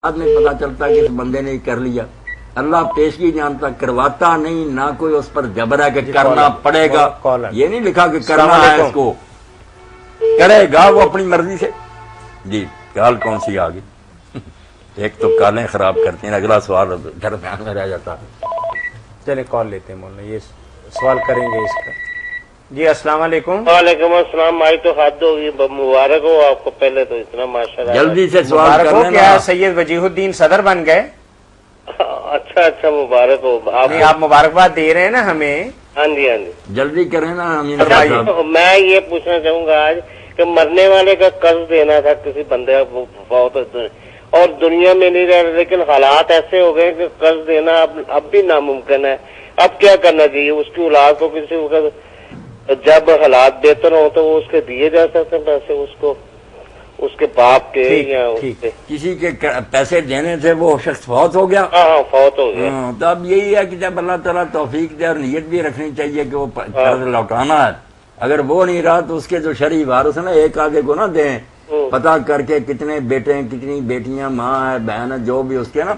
بعد میں پتا چلتا کہ اس بندے نے کر لیا. اللہ پیشگی جانتا، کرواتا نہیں، نہ کوئی اس پر جبر ہے کہ کرنا پڑے گا. یہ نہیں لکھا کہ کرنا ہے، اس کو کرے گا وہ اپنی مرضی سے. جی کال کون سی آ گئی؟ ایک تو کالیں خراب کرتی ہیں، اگلا سوال درمیان میں رہ جاتا ہے. چلے کال لیتے ہیں مولانا، یہ سوال کریں گے اس کا. جی السلام علیکم. وعلیکم السلام. آئی تو حد ہوگی، مبارک ہو آپ کو پہلے تو اتنا ماشاءاللہ. جلدی سے سوال مبارک ہو. کرنا. کیا سید وجیہ الدین صدر بن گئے؟ اچھا مبارک ہو. آپ مبارکباد دے رہے ہیں نا ہمیں. ہاں جی ہاں جی. جلدی کریں نا امین صاحب. میں یہ پوچھنا چاہوں گا آج کہ مرنے والے کا قرض دینا تھا کسی بندے بہت اور دنیا میں نہیں رہ رہے، لیکن حالات ایسے ہو گئے کہ قرض دینا اب بھی ناممکن ہے. اب کیا کرنا چاہیے؟ اس کی اولاد کو کسی وقت جب حالات بہتر ہوں تو وہ اس کے دیے جا سکتے ہیں پیسے، اس کو اس کے باپ کے یا اس کے کسی کے پیسے دینے سے وہ شخص فوت ہو گیا. ہاں فوت ہو گیا. تو اب یہی ہے کہ جب اللہ تعالیٰ توفیق دے اور نیت بھی رکھنی چاہیے کہ وہ قرض لوٹانا ہے. اگر وہ نہیں رہا تو اس کے جو شرعی وارث ہیں نا، ایک آدھے کو نہ دیں، پتا کر کے کتنے بیٹے ہیں، کتنی بیٹیاں، ماں ہے، بہن ہے، جو بھی اس کے نا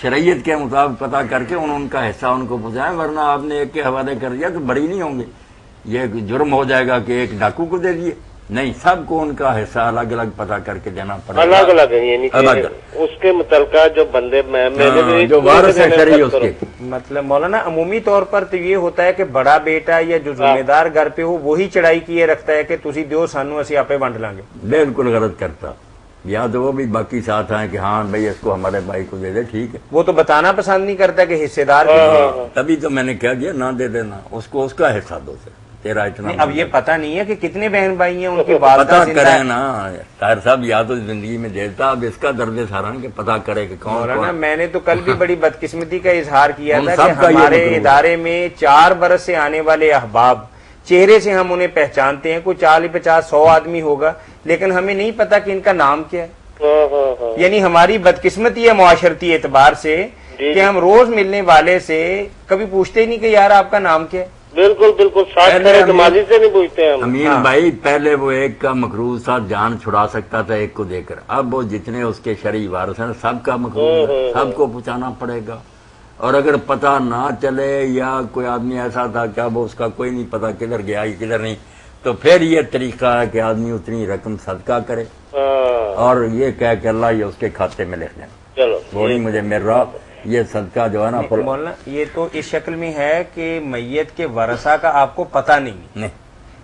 شریعت کے مطابق پتا کر کے ان کا حصہ ان کو پہنچائیں. ورنہ آپ نے ایک کے حوالے کر دیا تو بڑی نہیں ہوں گے. یہ جرم ہو جائے گا کہ ایک ڈاکو کو دے دیے. نہیں، سب کو ان کا حصہ الگ الگ پتا کر کے دینا پڑے گا. الگ الگ ہے، یعنی اس کے متعلقہ جو بندے جو وارث ہے شرعی اس کے. مطلب مولانا عمومی طور پر تو یہ ہوتا ہے کہ بڑا بیٹا یا جو ذمہ دار گھر پہ ہو وہی چڑھائی کیے رکھتا ہے کہ تسی دیو سانو اسی آپے ونڈ لیں گے. بالکل غلط کرتا. یا تو وہ بھی باقی ساتھ آئیں کہ ہاں بھائی اس کو ہمارے بھائی کو دے دے، ٹھیک ہے. وہ تو بتانا پسند نہیں کرتا کہ حصے دار. تبھی تو میں نے کہہ دیا نہ دے دینا اس کو، اس کا حصہ دو سے تیرا اتنا. اب یہ پتہ نہیں ہے کہ کتنے بہن بھائی ہیں، ان کے پتا کریں نا طاہر صاحب. یا تو زندگی میں دیتا، اب اس کا درد سارا کہ پتا کرے کہ کون. میں نے تو کل بھی بڑی بدقسمتی کا اظہار کیا تھا کہ ہمارے ادارے میں 4 برس سے آنے والے احباب چہرے سے ہم انہیں پہچانتے ہیں، کوئی 40-50-100 آدمی ہوگا، لیکن ہمیں نہیں پتا کہ ان کا نام کیا ہے. یعنی ہماری بدقسمتی ہے معاشرتی اعتبار سے کہ ہم روز ملنے والے سے کبھی پوچھتے ہی نہیں کہ یار آپ کا نام کیا ہے. بالکل بالکل ماضی سے نہیں پوچھتے ہیں. امین بھائی پہلے وہ ایک کا مقروض تھا، جان چھڑا سکتا تھا ایک کو دے کر. اب وہ جتنے اس کے شرعی وارث ہیں سب کا مقروض ہے، سب کو پہنچانا پڑے گا. اور اگر پتہ نہ چلے یا کوئی آدمی ایسا تھا کہ اب اس کا کوئی نہیں پتا کدھر گیا کدھر نہیں، تو پھر یہ طریقہ ہے کہ آدمی اتنی رقم صدقہ کرے اور یہ کہہ کہ اللہ یہ اس کے کھاتے میں لکھ دینا. چلو وہ نہیں مجھے مل رہا. یہ صدقہ جو ہے نا مولانا یہ تو اس شکل میں ہے کہ میت کے ورثہ کا آپ کو پتہ نہیں،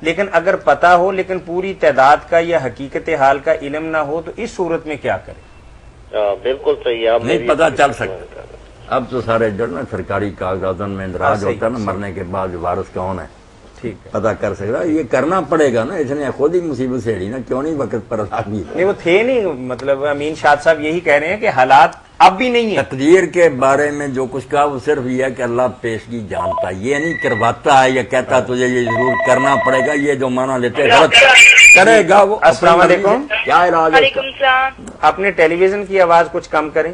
لیکن اگر پتہ ہو لیکن پوری تعداد کا یا حقیقت حال کا علم نہ ہو تو اس صورت میں کیا کرے؟ بالکل صحیح ہے. نہیں پتہ چل سکتا. اب تو سارے جو نا سرکاری کاغذات میں اندراج ہوتا ہے نا، مرنے کے بعد وارث کون ہے ٹھیک ہے پتا کر سکتا. یہ کرنا پڑے گا نا، اس نے خود ہی مصیبت سے نا، کیوں نہیں وقت پر نہیں وہ تھے نہیں. مطلب امین شاد صاحب یہی کہہ رہے ہیں کہ حالات اب بھی نہیں ہے. تقدیر کے بارے میں جو کچھ کہا وہ صرف یہ ہے کہ اللہ پیشگی جانتا ہے، یہ نہیں کرواتا ہے یا کہتا تجھے یہ ضرور کرنا پڑے گا. یہ جو مانا لیتے غلط کرے گا وہ. السلام علیکم. کیا علاج؟ وعلیکم السلام. آپ نے ٹیلی ویژن کی آواز کچھ کم کریں.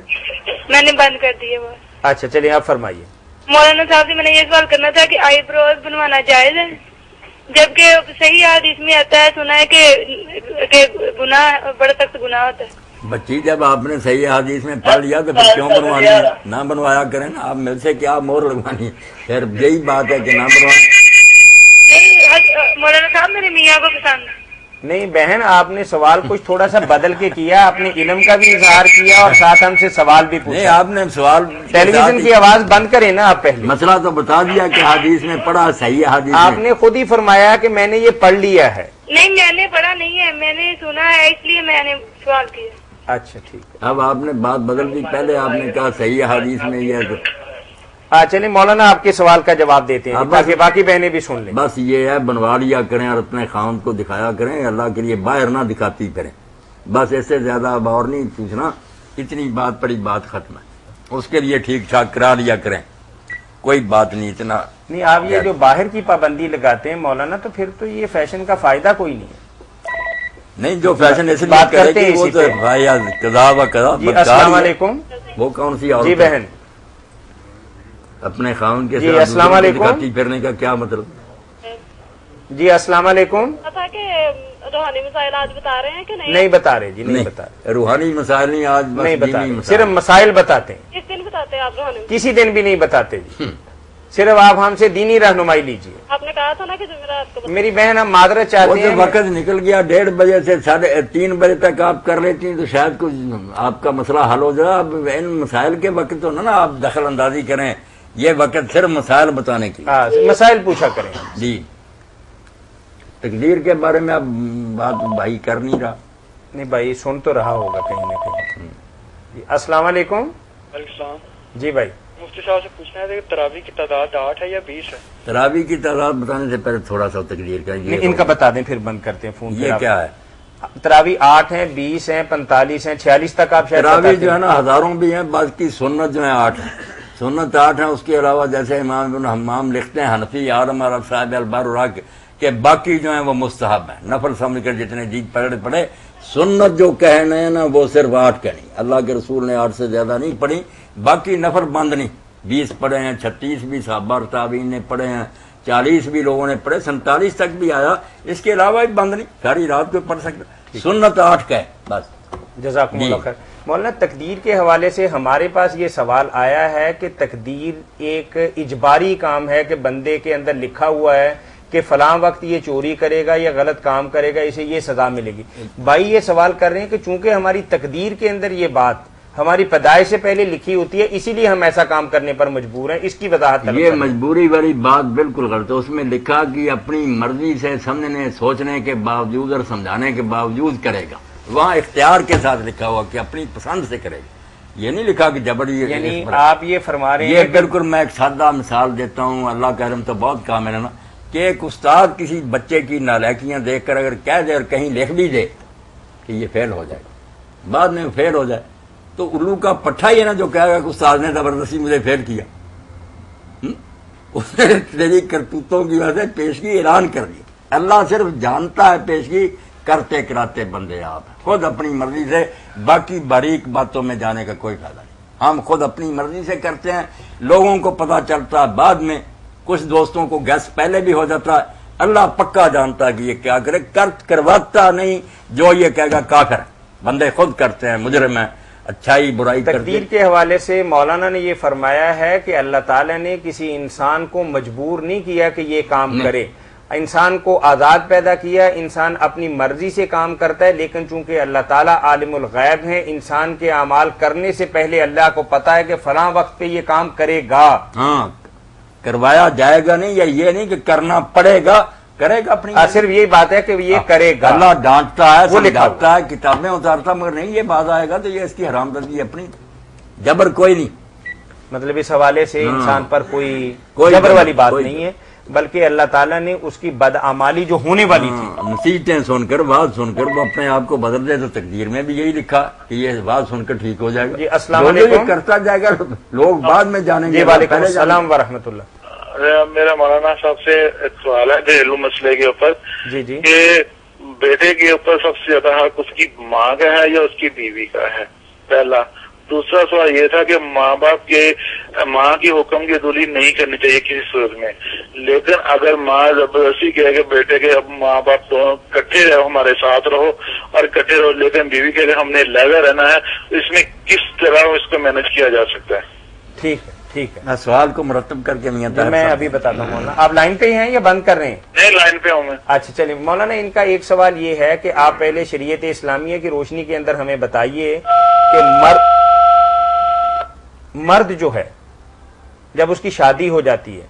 میں نے بند کر دی ہے وہ. اچھا چلیے آپ فرمائیے. مولانا صاحب سے میں نے یہ سوال کرنا تھا کہ آئی بروز بنوانا جائز ہے؟ جبکہ صحیح حدیث میں آتا ہے، سنا ہے کہ گناہ بڑا سخت گناہ ہوتا ہے. بچی جب آپ نے صحیح حدیث میں پڑھ لیا تو پھر کیوں بنوانی ہے؟ نہ بنوایا کریں نا. آپ مل سے کیا مور لگوانی ہے؟ پھر یہی بات ہے کہ نہ بنوائیں. مولانا صاحب میرے میاں کو پسند نہیں. بہن آپ نے سوال کچھ تھوڑا سا بدل کے کیا، آپ نے علم کا بھی اظہار کیا اور ساتھ ہم سے سوال بھی پوچھا. نہیں آپ نے سوال ٹیلی ویژن کی آواز بند کریں نا. آپ پہلے مسئلہ تو بتا دیا کہ حدیث میں پڑھا، صحیح حدیث آپ نے خود ہی فرمایا کہ میں نے یہ پڑھ لیا ہے. نہیں میں نے پڑھا نہیں ہے، میں نے سنا ہے اس لیے میں نے سوال کیا. اچھا ٹھیک ہے. اب آپ نے بات بدل دی. پہلے آپ نے کہا صحیح حدیث میں یہ. ہاں چلیے مولانا آپ کے سوال کا جواب دیتے ہیں تاکہ باقی بہنیں بھی سن لیں. بس یہ ہے بنوا لیا کریں اور اپنے خاوند کو دکھایا کریں، اللہ کے لیے باہر نہ دکھاتی کریں. بس اس سے زیادہ اب اور نہیں پوچھنا. اتنی بات پڑی بات ختم ہے. اس کے لیے ٹھیک ٹھاک کرا لیا کریں، کوئی بات نہیں. اتنا نہیں آپ یہ جو باہر کی پابندی لگاتے ہیں مولانا تو پھر تو یہ فیشن کا فائدہ کوئی نہیں ہے. نہیں جو فیشن اس لیے کرتے ہیں وہ تو السلام علیکم. وہ کون سی عورت؟ جی بہن اپنے خاوند کے السلام علیکم. پھرنے کا کیا مطلب؟ جی السلام علیکم. تھا کہ روحانی مسائل آج بتا رہے ہیں کہ نہیں؟ نہیں بتا رہے جی, نہیں بتا رہے. روحانی مسائل نہیں آج نہیں بتا رہے, صرف مسائل بتاتے ہیں. کس دن بتاتے ہیں آپ روحانی؟ کسی دن بھی نہیں بتاتے جی, صرف آپ ہم سے دینی رہنمائی لیجیے. آپ نے کہا تھا نا کہ جمعرات کو. میری بہن ہم معذرت چاہتے ہیں. وقت نکل گیا 1:30 بجے سے 3:30 بجے تک آپ کر لیتی ہیں تو شاید کچھ آپ کا مسئلہ حل ہو جائے. اب ان مسائل کے وقت تو نا آپ دخل اندازی کریں, یہ وقت صرف مسائل بتانے کی. مسائل پوچھا کریں جی. تقدیر کے بارے میں آپ بات بھائی کر نہیں رہا. نہیں بھائی سن تو رہا ہوگا کہیں نہ کہیں. جی السلام علیکم. السلام. جی بھائی مفتی صاحب سے پوچھنا ہے کہ تراویح کی تعداد 8 ہے یا 20 ہے؟ تراویح کی تعداد بتانے سے پہلے تھوڑا سا تقدیر کا ان کا بتا دیں پھر بند کرتے ہیں فون. یہ کیا ہے؟ تراویح 8 ہیں, 20 ہیں, 45 ہیں, 46 تک آپ شاید. تراویح جو ہے نا ہزاروں بھی ہیں, بعض کی سنت جو ہے 8 ہے. سنت 8 ہے. اس کے علاوہ جیسے امام ابن حمام لکھتے ہیں حنفی عالم اور صاحب البار کہ باقی جو ہیں وہ مستحب ہیں, نفل سمجھ کر جتنے جی پڑھے. سنت جو کہنے ہیں نا وہ صرف 8 کہنی. اللہ کے رسول نے 8 سے زیادہ نہیں پڑھی. باقی نفل بند نہیں. 20 پڑھے ہیں, 36 بھی صحابہ اور تابعین نے پڑھے ہیں, 40 بھی لوگوں نے پڑھے, 47 تک بھی آیا. اس کے علاوہ بھی بند نہیں, ساری رات کو پڑھ سکتے. سنت 8 کا ہے بس. جزاکم اللہ خیر. مولانا تقدیر کے حوالے سے ہمارے پاس یہ سوال آیا ہے کہ تقدیر ایک اجباری کام ہے کہ بندے کے اندر لکھا ہوا ہے کہ فلاں وقت یہ چوری کرے گا یا غلط کام کرے گا, اسے یہ سزا ملے گی. بھائی یہ سوال کر رہے ہیں کہ چونکہ ہماری تقدیر کے اندر یہ بات ہماری پیدائش سے پہلے لکھی ہوتی ہے, اسی لیے ہم ایسا کام کرنے پر مجبور ہیں. اس کی وضاحت. یہ مجبوری والی بات بالکل غلط ہے. اس میں لکھا کہ اپنی مرضی سے سمجھنے سوچنے کے باوجود اور سمجھانے کے باوجود کرے گا. وہاں اختیار کے ساتھ لکھا ہوا کہ اپنی پسند سے کرے گا. یہ نہیں لکھا کہ جبری. یعنی آپ یہ فرما رہے ہیں یہ بالکل. میں ایک سادہ مثال دیتا ہوں, اللہ کا رحم تو بہت کامل ہے نا, کہ ایک استاد کسی بچے کی نالائکیاں دیکھ کر اگر کہہ دے اور کہیں لکھ بھی دے کہ یہ فیل ہو جائے گا, بعد میں فیل ہو جائے تو الو کا پٹھا ہی ہے نا جو کہے گا کہ استاد نے زبردستی مجھے فیل کیا. اس نے تیری کرتوتوں کی وجہ سے پیشگی اعلان کر دی. اللہ صرف جانتا ہے پیشگی کرتے کراتے بندے آپ خود اپنی مرضی سے. باقی باریک باتوں میں جانے کا کوئی فائدہ نہیں. ہم خود اپنی مرضی سے کرتے ہیں, لوگوں کو پتا چلتا ہے بعد میں, کچھ دوستوں کو گیس پہلے بھی ہو جاتا ہے. اللہ پکا جانتا ہے کہ یہ کیا کرے, کرواتا نہیں. جو یہ کہے گا کافر ہے. بندے خود کرتے ہیں, مجرم ہیں, اچھائی برائی کرتے. تقدیر کے حوالے سے مولانا نے یہ فرمایا ہے کہ اللہ تعالیٰ نے کسی انسان کو مجبور نہیں کیا کہ یہ کام کرے. انسان کو آزاد پیدا کیا, انسان اپنی مرضی سے کام کرتا ہے. لیکن چونکہ اللہ تعالیٰ عالم الغیب ہے, انسان کے اعمال کرنے سے پہلے اللہ کو پتا ہے کہ فلاں وقت پہ یہ کام کرے گا. ہاں کروایا جائے گا نہیں, یا یہ نہیں کہ کرنا پڑے گا, کرے گا اپنی. صرف یہی بات ہے کہ یہ کرے گا. اللہ ڈانٹتا ہے, سمجھاتا ہے, کتابیں اتارتا, مگر نہیں یہ بات آئے گا تو یہ اس کی حرام دردی اپنی. جبر کوئی نہیں. مطلب اس حوالے سے انسان پر کوئی جبر والی بات نہیں ہے, بلکہ اللہ تعالیٰ نے اس کی بدعمالی جو ہونے والی تھی, نصیحتیں سن کر, بات سن کر وہ اپنے آپ کو بدل دے. تو تقدیر میں بھی یہی لکھا کہ یہ بات سن کر ٹھیک ہو جائے گا. جی السلام علیکم. کرتا جائے گا لوگ بعد میں جانیں گے. جی وعلیکم السلام ورحمۃ اللہ. میرا مولانا صاحب سے ایک سوال ہے گھریلو مسئلے کے اوپر. جی جی. کہ بیٹے کے اوپر سب سے زیادہ حق اس کی ماں کا ہے یا اس کی بیوی کا ہے, پہلا. دوسرا سوال یہ تھا کہ ماں کی حکم کی عدولی نہیں کرنی چاہیے کسی صورت میں, لیکن اگر ماں زبردستی کہے کہ بیٹے کے اب ماں باپ دونوں کٹھے رہو, ہمارے ساتھ رہو اور کٹھے رہو, لیکن بیوی کے ہم نے علیحدہ رہنا ہے, اس میں کس طرح اس کو مینج کیا جا سکتا ہے؟ ٹھیک ہے ٹھیک ہے. سوال کو مرتب کر کے میں ابھی بتاتا ہوں مولانا. آپ لائن پہ ہی ہیں یا بند کر رہے ہیں؟ نہیں لائن پہ ہوں میں. اچھا چلیے مولانا, ان کا ایک سوال یہ ہے کہ آپ پہلے شریعت اسلامیہ کی روشنی کے اندر ہمیں بتائیے کہ مرد جو ہے جب اس کی شادی ہو جاتی ہے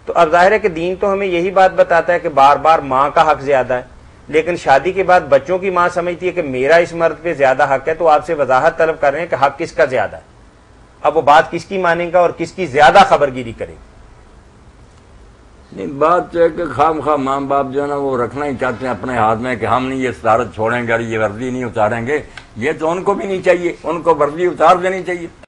تو اب ظاہر ہے کہ دین تو ہمیں یہی بات بتاتا ہے کہ بار بار ماں کا حق زیادہ ہے, لیکن شادی کے بعد بچوں کی ماں سمجھتی ہے کہ میرا اس مرد پہ زیادہ حق ہے. تو آپ سے وضاحت طلب کر رہے ہیں کہ حق کس کا زیادہ ہے, اب وہ بات کس کی مانے گا اور کس کی زیادہ خبرگیری کرے گا؟ نہیں, بات ہے کہ خام ماں باپ جو ہے نا وہ رکھنا ہی چاہتے ہیں اپنے ہاتھ میں کہ ہم نہیں یہ صدارت چھوڑیں گے اور یہ وردی نہیں اتاریں گے. یہ تو ان کو بھی نہیں چاہیے, ان کو وردی اتار دینی چاہیے.